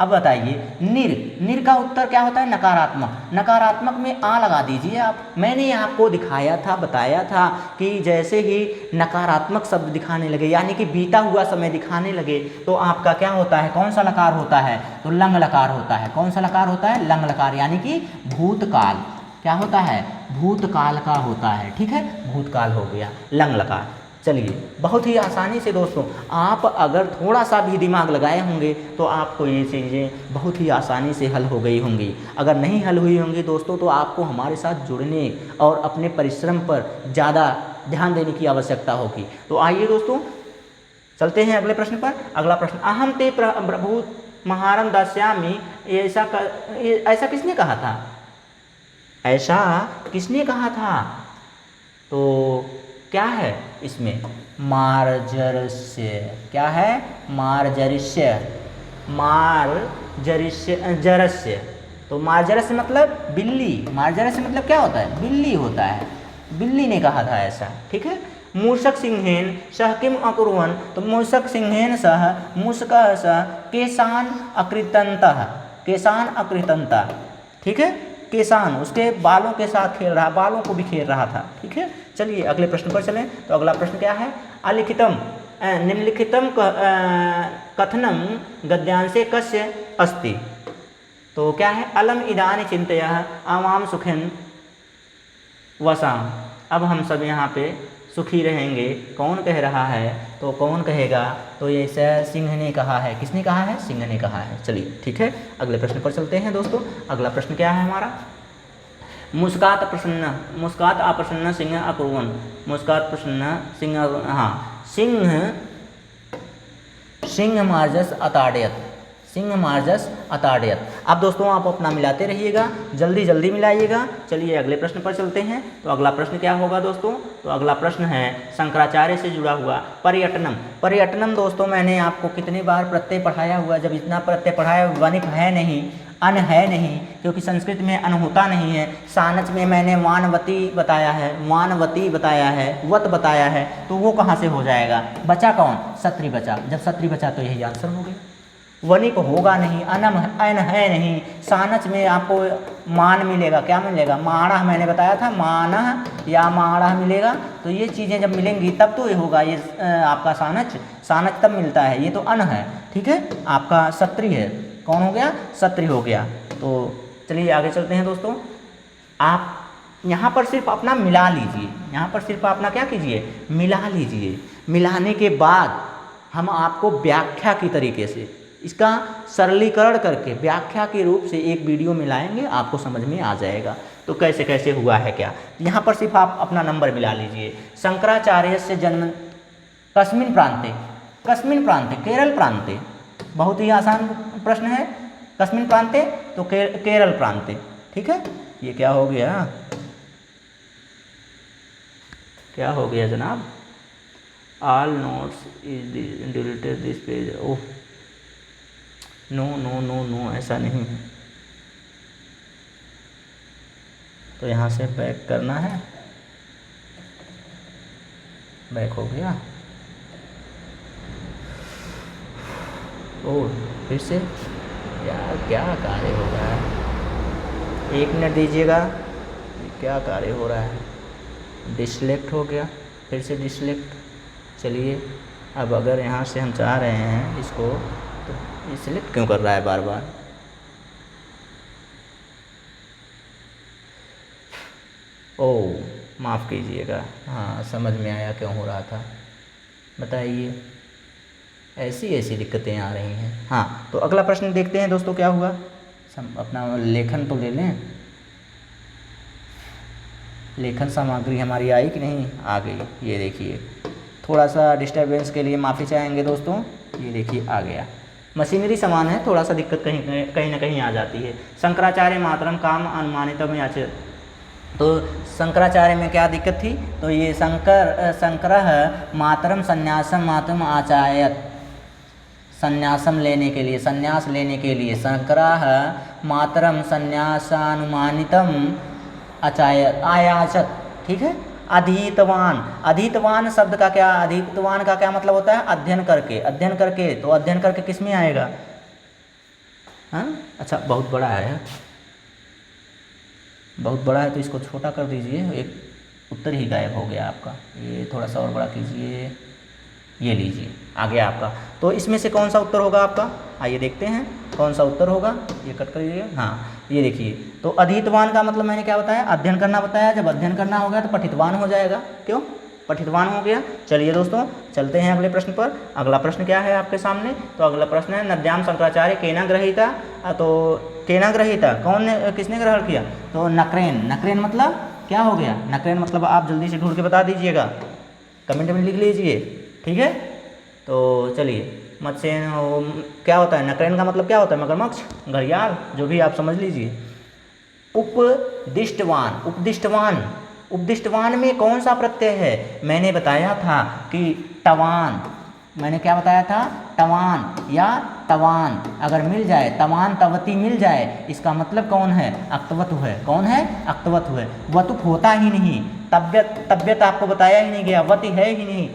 अब बताइए निर का उत्तर क्या होता है? नकारात्मक। नकारात्मक में आ लगा दीजिए आप। मैंने आपको दिखाया था, बताया था कि जैसे ही नकारात्मक शब्द दिखाने लगे, यानी कि बीता हुआ समय दिखाने लगे, तो आपका क्या होता है? कौन सा लकार होता है? तो लंग लकार होता है। कौन सा लकार होता है? लंग लकार, यानी कि भूतकाल। क्या होता है? भूतकाल का होता है। ठीक है, भूतकाल हो गया लंग लकार। चलिए बहुत ही आसानी से दोस्तों, आप अगर थोड़ा सा भी दिमाग लगाए होंगे तो आपको ये चीज़ें बहुत ही आसानी से हल हो गई होंगी। अगर नहीं हल हुई होंगी दोस्तों तो आपको हमारे साथ जुड़ने और अपने परिश्रम पर ज़्यादा ध्यान देने की आवश्यकता होगी। तो आइए दोस्तों चलते हैं अगले प्रश्न पर। अगला प्रश्न, अहम ते प्रभूत महारम दास्यामी, ऐसा किसने कहा था? ऐसा किसने कहा था? तो क्या है इसमें? मार्जरस्य। क्या है? मार्जरिष्य, मार्जरिष्य, जरस्य। तो मार्जरस्य मतलब बिल्ली, मार्जरस्य मतलब क्या होता है? बिल्ली होता है, बिल्ली ने कहा था ऐसा। ठीक है, मूषक सिंहेन सह किम अकुर्वन्, तो मूषक सिंहेन सह मूषकः सह केशान अकृतन्तः, केशान अकृतन्तः। ठीक है, केशान उसके बालों के साथ खेल रहा, बालों को बिखेर रहा था। ठीक है, चलिए अगले प्रश्न पर चलें। तो अगला प्रश्न क्या है? अलिखितम निम्नलिखितम कथनम गद्यांशे कस्य अस्ति। तो क्या है? अलम इदानी चिंतयः आवाम सुखिन वसाम। अब हम सब यहाँ पे सुखी रहेंगे, कौन कह रहा है? तो कौन कहेगा? तो ये सिंह ने कहा है। किसने कहा है? सिंह ने कहा है। चलिए ठीक है, अगले प्रश्न पर चलते हैं दोस्तों। अगला प्रश्न क्या है हमारा? मुस्कात प्रसन्न, मुस्कात अप्रसन्न सिंह अकुर्वन्, मुस्कात प्रसन्न सिंह, हाँ सिंह मार्जस अताड़यत, सिंह मार्जस अताड़यत। अब दोस्तों आप अपना मिलाते रहिएगा, जल्दी जल्दी मिलाइएगा। चलिए अगले प्रश्न पर चलते हैं। तो अगला प्रश्न क्या होगा दोस्तों? तो अगला प्रश्न है शंकराचार्य से जुड़ा हुआ पर्यटनम। पर्यटनम दोस्तों मैंने आपको कितनी बार प्रत्यय पढ़ाया हुआ, जब इतना प्रत्यय पढ़ाया, वनिक है नहीं, अन है नहीं, क्योंकि संस्कृत में अन होता नहीं है। सानच में मैंने वानवती बताया है, वानवती बताया है, वत बताया है, तो वो कहाँ से हो जाएगा? बचा कौन? सत्री बचा। जब सत्री बचा तो यही आंसर हो गया। वनिक होगा नहीं, अनम अन है नहीं। सानच में आपको मान मिलेगा, क्या मिलेगा? माणह, मैंने बताया था मानह या माणह मिलेगा। तो ये चीज़ें जब मिलेंगी तब तो ये होगा, ये आपका सानच, सानच तब मिलता है। ये तो अन है। ठीक है, आपका सत्री है। कौन हो गया? सत्री हो गया। तो चलिए आगे चलते हैं दोस्तों। आप यहाँ पर सिर्फ अपना मिला लीजिए, यहाँ पर सिर्फ अपना क्या कीजिए? मिला लीजिए। मिलाने के बाद हम आपको व्याख्या की तरीके से इसका सरलीकरण करके व्याख्या के रूप से एक वीडियो में लाएंगे, आपको समझ में आ जाएगा। तो कैसे कैसे हुआ है क्या, यहाँ पर सिर्फ आप अपना नंबर मिला लीजिए। शंकराचार्य से जन्म कस्मिन प्रांते, कस्मिन प्रांते, केरल प्रांते। बहुत ही आसान प्रश्न है। कस्मिन प्रांते, तो केरल प्रांते। ठीक है, ये क्या हो गया? क्या हो गया जनाब? All notes is deleted this page. Oh no no no no, ऐसा नहीं है। तो यहाँ से बैक करना है। बैक हो गया। ओह फिर से यार, क्या कार्य हो रहा है? 1 मिनट दीजिएगा। क्या कार्य हो रहा है? डिसलेक्ट हो गया, फिर से डिसलेक्ट। चलिए अब अगर यहाँ से हम चाह रहे हैं इसको, तो सिलेक्ट क्यों कर रहा है बार बार? ओ माफ़ कीजिएगा, हाँ समझ में आया क्यों हो रहा था, बताइए। ऐसी ऐसी दिक्कतें आ रही हैं। हाँ, तो अगला प्रश्न देखते हैं दोस्तों क्या हुआ। अपना लेखन तो ले लें, लेखन सामग्री हमारी आई कि नहीं, आ गई। ये देखिए, थोड़ा सा डिस्टर्बेंस के लिए माफ़ी चाहेंगे दोस्तों। ये देखिए आ गया, मशीनरी समान है, थोड़ा सा दिक्कत कहीं ना कहीं आ जाती है। शंकराचार्य मातरम काम अनुमानितम याच, तो शंकराचार्य में क्या दिक्कत थी, तो ये शंकर मातरम संन्यासम मातरम आचार्यत, संन्यासम लेने के लिए, संन्यास लेने के लिए, शंकराः मातरम संन्यासानुमानितम आयाचत, ठीक है। अधीतवान, अधीतवान शब्द का क्या, अधीतवान का क्या मतलब होता है, अध्ययन करके, अध्ययन करके, तो अध्ययन करके किस में आएगा, हाँ अच्छा बहुत बड़ा है, बहुत बड़ा है तो इसको छोटा कर दीजिए, एक उत्तर ही गायब हो गया आपका, ये थोड़ा सा और बड़ा कीजिए, ये लीजिए आ गया आपका। तो इसमें से कौन सा उत्तर होगा आपका, आइए देखते हैं कौन सा उत्तर होगा, ये कट कर दीजिए। हाँ ये देखिए, तो अधीतवान का मतलब मैंने क्या बताया, अध्ययन करना बताया। जब अध्ययन करना हो गया तो पठितवान हो जाएगा, क्यों, पठितवान हो गया। चलिए दोस्तों चलते हैं अगले प्रश्न पर। अगला प्रश्न क्या है आपके सामने, तो अगला प्रश्न है नद्याम शंकराचार्य केना ग्रहीता, तो केना ग्रहीता, कौन ने, किसने ग्रहण किया, तो नक्रेन। नक्रेन मतलब क्या हो गया, नक्रेन मतलब आप जल्दी से ढूंढ के बता दीजिएगा, कमेंट में लिख लीजिए, ठीक है। तो चलिए मत्स्य क्या होता है, नक्रेन का मतलब क्या होता है, मगरमच्छ, घड़ियाल, जो भी आप समझ लीजिए। उपदिष्टवान, उपदिष्टवान, उपदिष्टवान में कौन सा प्रत्यय है, मैंने बताया था कि टवान, मैंने क्या बताया था, टवान या तवान अगर मिल जाए, तवान तवती मिल जाए, इसका मतलब कौन है, अक्तवतु है, कौन है, अक्तवतु है। वतुक होता ही नहीं, तब्यत, तब्यत आपको बताया ही नहीं गया, वति है ही नहीं,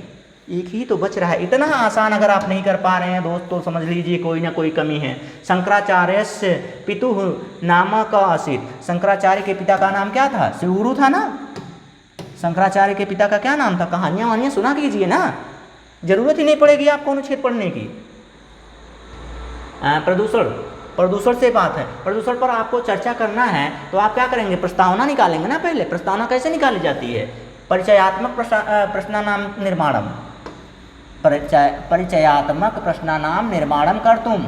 एक ही तो बच रहा है। इतना आसान अगर आप नहीं कर पा रहे हैं दोस्त तो समझ लीजिए कोई ना कोई कमी है। शंकराचार्यस्य पितुः नामक आसीत्, शंकराचार्य के पिता का नाम क्या था, शिवगुरु था ना। शंकराचार्य के पिता का क्या नाम था, कहानियां वानियां सुना कीजिए ना, जरूरत ही नहीं पड़ेगी आपको अनुच्छेद पढ़ने की। प्रदूषण, प्रदूषण से बात है, प्रदूषण पर आपको चर्चा करना है तो आप क्या करेंगे, प्रस्तावना निकालेंगे ना। पहले प्रस्तावना कैसे निकाली जाती है, परिचयात्मक प्रश्नानाम निर्माणम, परिचयात्मक प्रश्नानाम निर्माणम कर्तुम,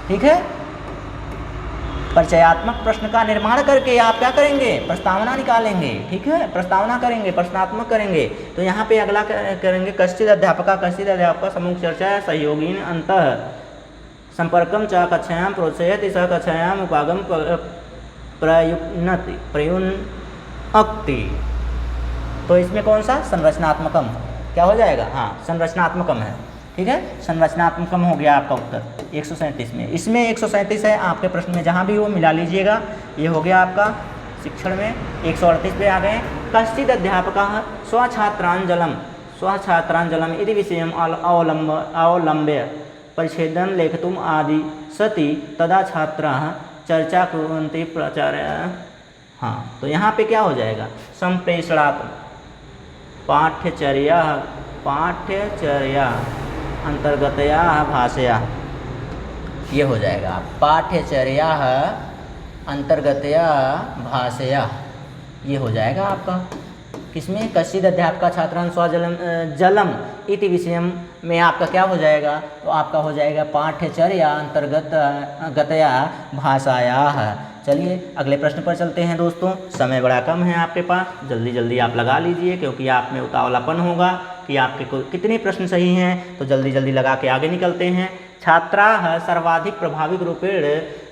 ठीक है। परिचयात्मक प्रश्न का निर्माण करके आप क्या करेंगे, प्रस्तावना निकालेंगे, ठीक है, प्रस्तावना करेंगे, प्रश्नात्मक करेंगे। तो यहाँ पे अगला करेंगे, कश्चित् अध्यापका, कश्चित् अध्यापक सम्मुख चर्चा सहयोगिन अंतः संपर्कम च कक्षायां प्रोत्साहयति, स कक्षायाम उपागम प्रयुनति, प्रयुनक्ति। तो इसमें कौन सा, संरचनात्मकम क्या हो जाएगा, हाँ संरचनात्मकम है, ठीक है, संरचनात्मकम हो गया आपका उत्तर 137 में। इसमें 137 है आपके प्रश्न में, जहाँ भी वो मिला लीजिएगा। ये हो गया आपका शिक्षण में। 138 पे आ गए, कश्चित् अध्यापकः स्वछात्रांजलम, स्वछात्रांजलम इति विषयम् अवलम्ब्य परिच्छेदं लेखितुम् आदि सति तदा छात्राः चर्चा कुर्वन्ति प्राचार्य। हाँ तो यहाँ पे क्या हो जाएगा, संप्रेषणात्मक पाठ्यचर्या, पाठ्यचर्या अंतर्गतया भाषया, ये हो जाएगा पाठ्यचर्या अंतर्गतया भाषया, ये हो जाएगा आपका किसमें, कश्चित् अध्यापक छात्रान् स्वजलम जलम इति विषयम में आपका क्या हो जाएगा, तो आपका हो जाएगा पाठ्यचर्या अंतर्गतया भाषाया। चलिए अगले प्रश्न पर चलते हैं दोस्तों, समय बड़ा कम है आपके पास, जल्दी जल्दी आप लगा लीजिए क्योंकि आप में उतावलापन होगा कि आपके कितने प्रश्न सही हैं, तो जल्दी जल्दी लगा के आगे निकलते हैं। छात्राः सर्वाधिक प्रभावित रूपेण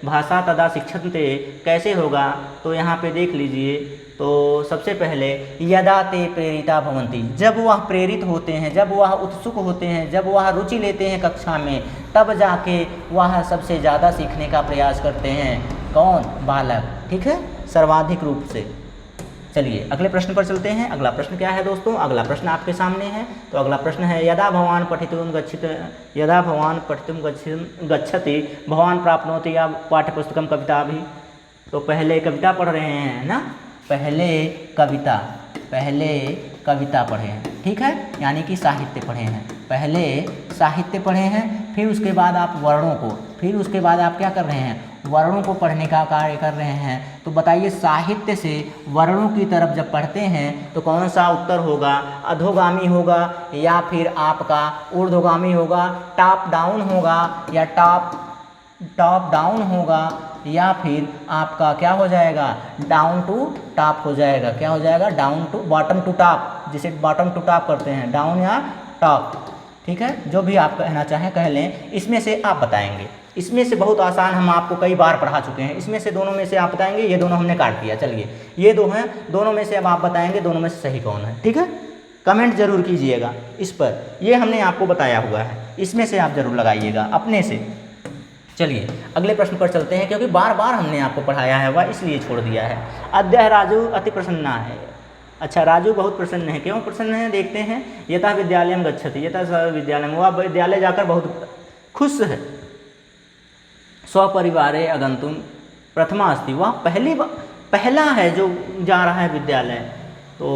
भाषा तदा शिक्षन्ते, कैसे होगा, तो यहाँ पे देख लीजिए। तो सबसे पहले यदा ते प्रेरिता भवन्ति, जब वह प्रेरित होते हैं, जब वह उत्सुक होते हैं, जब वह रुचि लेते हैं कक्षा में, तब जाके वह सबसे ज़्यादा सीखने का प्रयास करते हैं। कौन, बालक, ठीक है, सर्वाधिक रूप से। चलिए अगले प्रश्न पर चलते हैं। अगला प्रश्न क्या है दोस्तों, अगला प्रश्न आपके सामने है। तो अगला प्रश्न है, यदा भवान पठितुं गच्छति, यदा भवान पठितुं गच्छति भवान प्राप्नोति या पाठ्यपुस्तकम कविता भी। तो पहले कविता पढ़ रहे हैं ना, पहले कविता पढ़े हैं, ठीक है, यानी कि साहित्य पढ़े हैं, पहले साहित्य पढ़े हैं, फिर उसके बाद आप वर्णों को, फिर उसके बाद आप क्या कर रहे हैं, वर्णों को पढ़ने का कार्य कर रहे हैं। तो बताइए साहित्य से वर्णों की तरफ जब पढ़ते हैं तो कौन सा उत्तर होगा, अधोगामी होगा या फिर आपका ऊर्ध्वगामी होगा, टॉप डाउन होगा या टॉप डाउन होगा या फिर आपका क्या हो जाएगा, डाउन टू टॉप हो जाएगा। क्या हो जाएगा, down to bottom to top, जिसे बॉटम टू टॉप करते हैं, डाउन या टॉप। ठीक है, जो भी आप कहना चाहें कह लें। इसमें से आप बताएंगे, इसमें से बहुत आसान हम आपको कई बार पढ़ा चुके हैं, इसमें से दोनों में से आप बताएंगे। ये दोनों हमने काट दिया, चलिए ये दो हैं, दोनों में से अब आप बताएंगे दोनों में से सही कौन है। ठीक है, कमेंट जरूर कीजिएगा इस पर, ये हमने आपको बताया हुआ है, इसमें से आप जरूर लगाइएगा अपने से। चलिए अगले प्रश्न पर चलते हैं, क्योंकि बार बार हमने आपको पढ़ाया है वह इसलिए छोड़ दिया है। अद्य राजू अति प्रसन्ना है। अच्छा, राजू बहुत प्रसन्न है, क्यों प्रसन्न है देखते हैं। यथा विद्यालयम गच्छति, यथा स विद्यालयम, वह विद्यालय जाकर बहुत खुश है। स्वपरिवारे अगंतुम प्रथमा अस्ति, वह पहला है जो जा रहा है विद्यालय। तो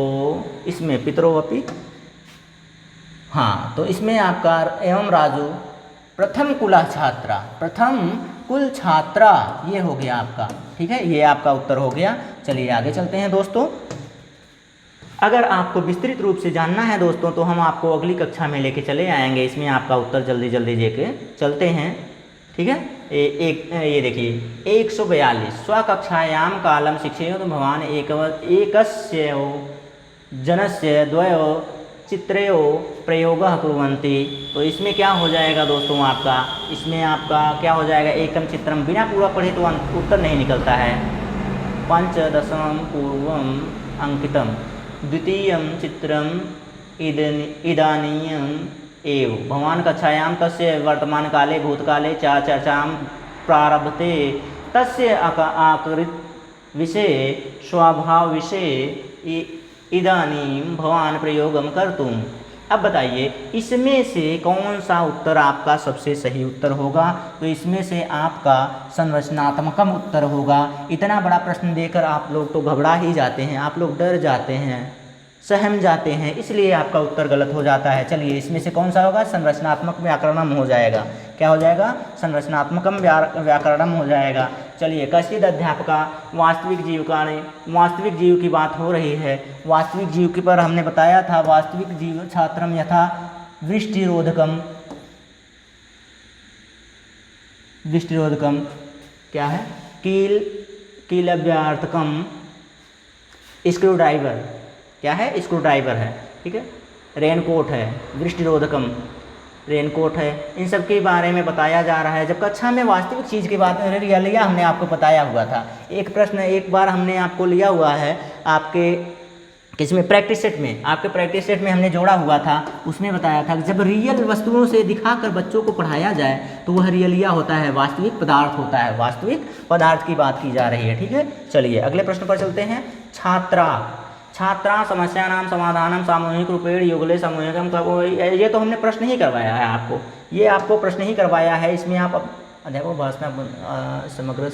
इसमें पितरोवपि, हाँ तो इसमें आपका एवं राजू प्रथम कुला छात्रा, प्रथम कुल छात्रा, ये हो गया आपका। ठीक है, ये आपका उत्तर हो गया। चलिए आगे चलते हैं दोस्तों। अगर आपको विस्तृत रूप से जानना है दोस्तों तो हम आपको अगली कक्षा में लेके चले आएंगे, इसमें आपका उत्तर जल्दी जल्दी लेके चलते हैं। ठीक है, ये देखिए 142 स्वकक्षायाम कालम शिक्षेत भवान एकस्य जनस्य द्वयो चित्रयो प्रयोगः कुर्वन्ति। तो इसमें क्या हो जाएगा दोस्तों आपका, इसमें आपका क्या हो जाएगा, एकम चित्रम, बिना पूरा पढ़े तो उत्तर नहीं निकलता है। पंचदशम पूर्वम अंकितम द्वितीयं चित्रम इदानीयम एव भवान कक्षायां तस्य वर्तमान काले भूतकाले च चर्चां प्रारभते तस्य आकृत विषये स्वभाव विषये इदानीं भवान प्रयोगम कर्तुम। अब बताइए इसमें से कौन सा उत्तर आपका सबसे सही उत्तर होगा। तो इसमें से आपका संरचनात्मकम उत्तर होगा। इतना बड़ा प्रश्न देकर आप लोग तो घबरा ही जाते हैं, आप लोग डर जाते हैं, सहम जाते हैं, इसलिए आपका उत्तर गलत हो जाता है। चलिए इसमें से कौन सा होगा, संरचनात्मक व्याकरणम हो जाएगा। क्या हो जाएगा, संरचनात्मकम व्याकरणम हो जाएगा। चलिए कश्चिद अध्यापका वास्तविक जीव की बात हो रही है। वास्तविक जीव के पर हमने बताया था, वास्तविक जीव छात्रम यथा वृष्टिरोधकम क्या है, कीलव्यार्थकम स्क्रू ड्राइवर, क्या है, स्क्रू ड्राइवर है। ठीक है, रेनकोट है, वृष्टिरोधकम रेनकोट है, इन सब के बारे में बताया जा रहा है। जब कक्षा में वास्तविक चीज़ की बात लिया हमने आपको बताया हुआ था। एक प्रश्न एक बार हमने आपको लिया हुआ है आपके किसमें, प्रैक्टिस सेट में, आपके प्रैक्टिस सेट में हमने जोड़ा हुआ था। उसमें बताया था कि जब रियल वस्तुओं से दिखाकर बच्चों को पढ़ाया जाए तो वह रियलिया होता है, वास्तविक पदार्थ होता है, वास्तविक पदार्थ की बात की जा रही है। ठीक है, चलिए अगले प्रश्न पर चलते हैं। छात्रा समस्यानां समाधानम सामूहिक रूपेण युगले सामूहिकम, ये तो हमने प्रश्न ही करवाया है आपको, ये आपको प्रश्न ही करवाया है। इसमें आप अध्यापक भाषा समग्र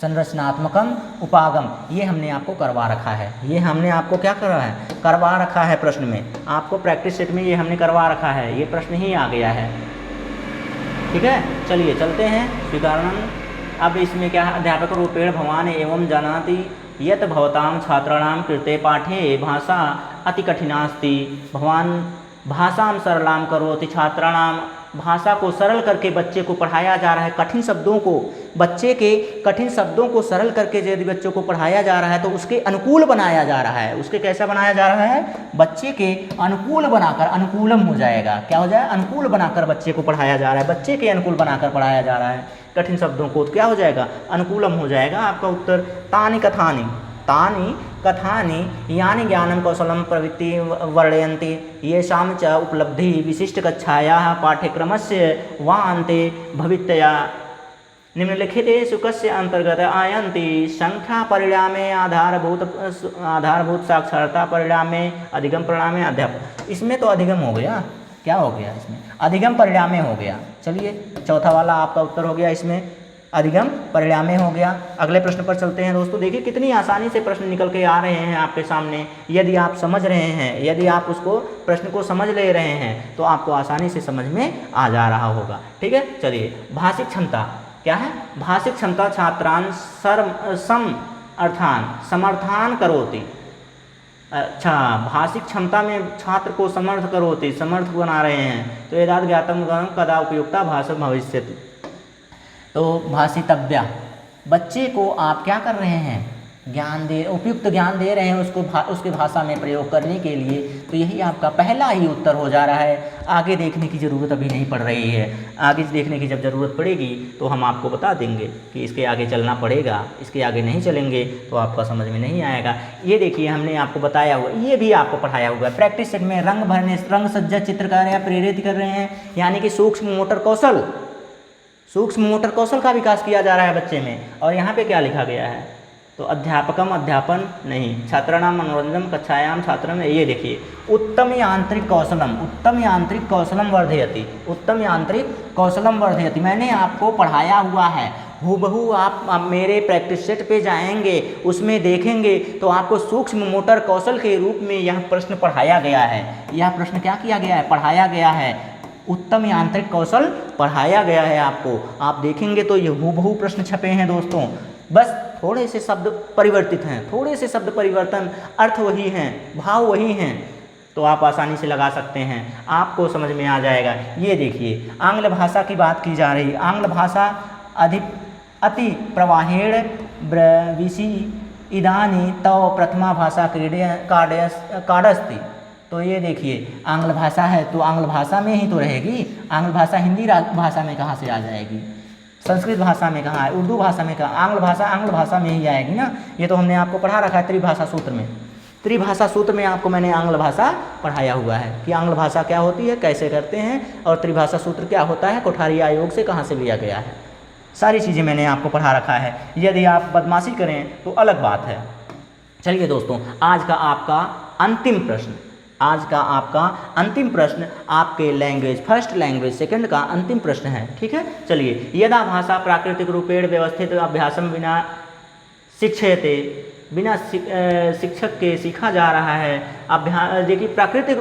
संरचनात्मकम उपागम ये हमने आपको करवा रखा है। ये हमने आपको क्या करवा रखा है प्रश्न में, आपको प्रैक्टिस सेट में ये हमने करवा रखा है, ये प्रश्न ही आ गया है। ठीक है, चलिए चलते हैं स्वीकारणम। अब इसमें क्या है, अध्यापक रूपेण भवान एवं जानाति यत् भवतां छात्राणां कृते पाठे भाषा अति कठिनास्ति। भवान भाषां सरलां करोति, छात्राणां भाषा को सरल करके बच्चे को पढ़ाया जा रहा है। कठिन शब्दों को, बच्चे के कठिन शब्दों को सरल करके यदि बच्चों को पढ़ाया जा रहा है तो उसके अनुकूल बनाया जा रहा है। उसके कैसा बनाया जा रहा है, बच्चे के अनुकूल बनाकर, अनुकूलम हो जाएगा, क्या हो जाएगा, अनुकूल बनाकर बच्चे को पढ़ाया जा रहा है, बच्चे के अनुकूल बनाकर पढ़ाया जा रहा है कठिन शब्दों को, तो क्या हो जाएगा, अनुकूलम हो जाएगा आपका उत्तर। तानि कथानि यानि ज्ञानं कौशलं प्रवृत्ति वर्णयन्ति येषां च उपलब्धि विशिष्टकक्षायाः पाठ्यक्रमस्य वा अन्ते भवितया निम्नलिखितेषु कस्य अंतर्गत आयन्ति। संख्या परिणामे आधारभूत साक्षरता परिणामे अधिगम परिणामे अध्यापक। इसमें तो अधिगम हो गया, क्या हो गया इसमें, अधिगम परिणामे हो गया। चलिए चौथा वाला आपका उत्तर हो गया इसमें। अधिगम परिणामे हो गया। अगले प्रश्न पर चलते हैं दोस्तों। देखिए कितनी आसानी से प्रश्न निकल के आ रहे हैं आपके सामने। यदि आप समझ रहे हैं, यदि आप उसको प्रश्न को समझ ले रहे हैं तो आपको आसानी से समझ में आ जा रहा होगा। ठीक है, चलिए। भाषिक क्षमता क्या है? भाषिक क्षमता छात्रान सम अर्थान समर्थान करोति। अच्छा, भाषिक क्षमता में छात्र को समर्थ करोति, समर्थ बना रहे हैं। तो एतद् ज्ञातम कदा उपयुक्ता भाषा भविष्यति। तो भाषितव्या, बच्चे को आप क्या कर रहे हैं? ज्ञान दे, उपयुक्त ज्ञान दे रहे हैं उसको उसके भाषा में प्रयोग करने के लिए। तो यही आपका पहला ही उत्तर हो जा रहा है। आगे देखने की ज़रूरत अभी नहीं पड़ रही है। आगे देखने की जब ज़रूरत पड़ेगी तो हम आपको बता देंगे कि इसके आगे चलना पड़ेगा, इसके आगे नहीं चलेंगे तो आपका समझ में नहीं आएगा। ये देखिए हमने आपको बताया हुआ, ये भी आपको पढ़ाया हुआ है। प्रैक्टिस सेट में रंग भरने, रंग सज्जा चित्रकार या प्रेरित कर रहे हैं, यानी कि सूक्ष्म मोटर कौशल, सूक्ष्म मोटर कौशल का विकास किया जा रहा है बच्चे में। और यहाँ पे क्या लिखा गया है? तो अध्यापकम अध्यापन नहीं, छात्राणाम मनोरंजन कक्षायाम छात्र में। ये देखिए उत्तम यांत्रिक कौशलम, उत्तम यांत्रिक कौशलम वर्धयति, उत्तम यांत्रिक कौशलम वर्धयति। मैंने आपको पढ़ाया हुआ है, हूबहू आप मेरे प्रैक्टिस सेट पे जाएंगे, उसमें देखेंगे तो आपको सूक्ष्म मोटर कौशल के रूप में यह प्रश्न पढ़ाया गया है। यह प्रश्न क्या किया गया है? पढ़ाया गया है। उत्तम यांत्रिक कौशल पढ़ाया गया है आपको। आप देखेंगे तो ये हूबहू प्रश्न छपे हैं दोस्तों, बस थोड़े से शब्द परिवर्तित हैं, थोड़े से शब्द परिवर्तन, अर्थ वही हैं, भाव वही हैं। तो आप आसानी से लगा सकते हैं, आपको समझ में आ जाएगा। ये देखिए आंग्ल भाषा की बात की जा रही है। आंग्ल भाषा अति प्रवाहेण ब्रवीषि इदानी तव प्रथमा भाषा काडस्ति। तो ये देखिए आंग्ल भाषा है तो आंग्ल भाषा में ही तो रहेगी। आंग्ल भाषा हिंदी भाषा में कहाँ से आ जाएगी? संस्कृत भाषा में कहाँ है? उर्दू भाषा में कहाँ? आंग्ल भाषा में ही आएगी ना। ये तो हमने आपको पढ़ा रखा है त्रिभाषा सूत्र में। त्रिभाषा सूत्र में आपको मैंने आंग्ल भाषा पढ़ाया हुआ है कि आंग्ल भाषा क्या होती है, कैसे करते हैं, और त्रिभाषा सूत्र क्या होता है, कोठारी आयोग से कहाँ से लिया गया है। सारी चीज़ें मैंने आपको पढ़ा रखा है। यदि आप बदमाशी करें तो अलग बात है। चलिए दोस्तों, आज का आपका अंतिम प्रश्न, आज का आपका अंतिम प्रश्न आपके लैंग्वेज फर्स्ट, लैंग्वेज सेकंड का अंतिम प्रश्न है। ठीक है, चलिए। यदा भाषा प्राकृतिक रूपेण व्यवस्थित अभ्यासम बिना शिक्षयते, बिना शिक्षक के सीखा जा रहा है। अभ्यास देखिए प्राकृतिक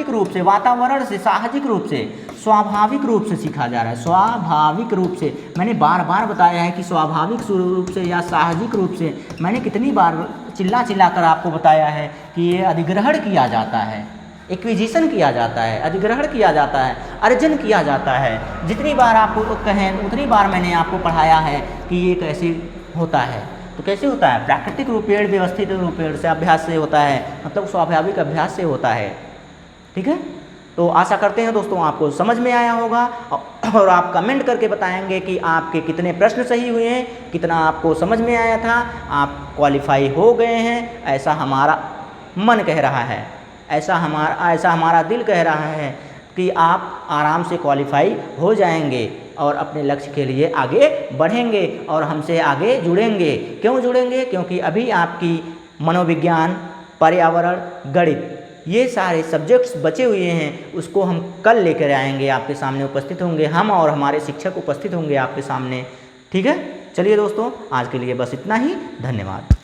रूप से, वातावरण से, साहजिक रूप से, स्वाभाविक रूप से सीखा जा रहा है। स्वाभाविक रूप से, मैंने बार बार बताया है कि स्वाभाविक रूप से या साहजिक रूप से। मैंने कितनी बार चिल्ला कर आपको बताया है कि ये अधिग्रहण किया जाता है, एक्विजिशन किया जाता है, अधिग्रहण किया जाता है, अर्जन किया जाता है। जितनी बार आपको तो कहें उतनी बार मैंने आपको पढ़ाया है कि ये कैसे होता है। तो कैसे होता है? प्राकृतिक रूपेण व्यवस्थित रूपेण से, अभ्यास से होता है, मतलब स्वाभाविक अभ्यास से होता है। ठीक है, तो आशा करते हैं दोस्तों आपको समझ में आया होगा और आप कमेंट करके बताएंगे कि आपके कितने प्रश्न सही हुए हैं, कितना आपको समझ में आया था, आप क्वालिफाई हो गए हैं। ऐसा हमारा मन कह रहा है, ऐसा हमारा दिल कह रहा है कि आप आराम से क्वालिफाई हो जाएंगे और अपने लक्ष्य के लिए आगे बढ़ेंगे और हमसे आगे जुड़ेंगे। क्यों जुड़ेंगे? क्योंकि अभी आपकी मनोविज्ञान, पर्यावरण, गणित, ये सारे सब्जेक्ट्स बचे हुए हैं, उसको हम कल लेकर आएंगे, आपके सामने उपस्थित होंगे हम और हमारे शिक्षक उपस्थित होंगे आपके सामने। ठीक है, चलिए दोस्तों, आज के लिए बस इतना ही। धन्यवाद।